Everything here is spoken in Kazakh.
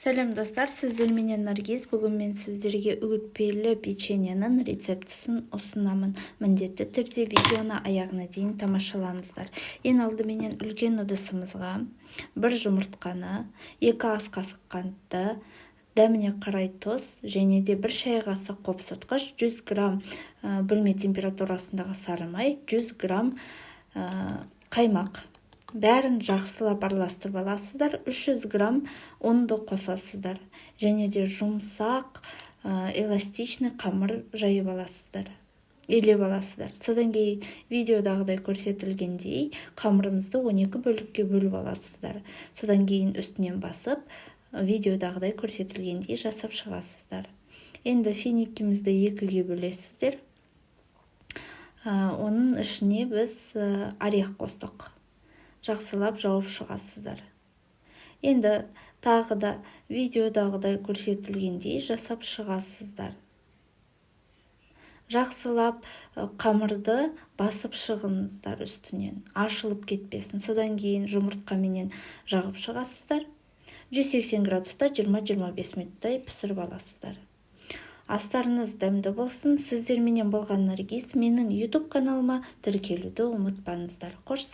Сәлем достар, сіздер менен Наргиз. Бүгін мен сіздерге үгітпелі печеньенің рецептісін ұсынамын. Міндетті түрде видеоны аяғына дейін тамашалаңыздар. Ең алдыменен үлкен ыдысымызға бір жұмыртқаны, 2 ас қасық қантты, дәміне қарай тұз және де 1 шай қасық қопсытқыш, 100 грамм бөлме температурасындағы сары май, 100 грамм қаймақ. Бәрін жақсылап араластырып аласыздар. 300 грамм ұнды қосасыздар. Және де жұмсақ, эластичный қамыр жайып аласыздар. Елеп аласыздар. Содан кейін видеодағыдай көрсетілгендей қамырымызды 12 бөлікке бөліп аласыздар. Содан кейін үстінен басып, видеодағыдай көрсетілгендей жасап шығасыздар. Енді финикімізді 2-ге бөлесіздер. Оның ішіне біз орех қостық. Жақсылап жауып шығасыздар. Енді тағы да видеодағыдай көрсетілгендей жасап шығасыздар. Жақсылап қамырды басып шығыңыздар үстінен, ашылып кетпесін. Содан кейін жұмыртқаменен жағып шығасыздар. 180 градуста 20-25 минуттай пісіріп аласыздар. Астарыңыз дәмді болсын. Сіздер менен болған Наргиз. Менің YouTube каналыма тіркелуді ұмытпаңыздар. Қош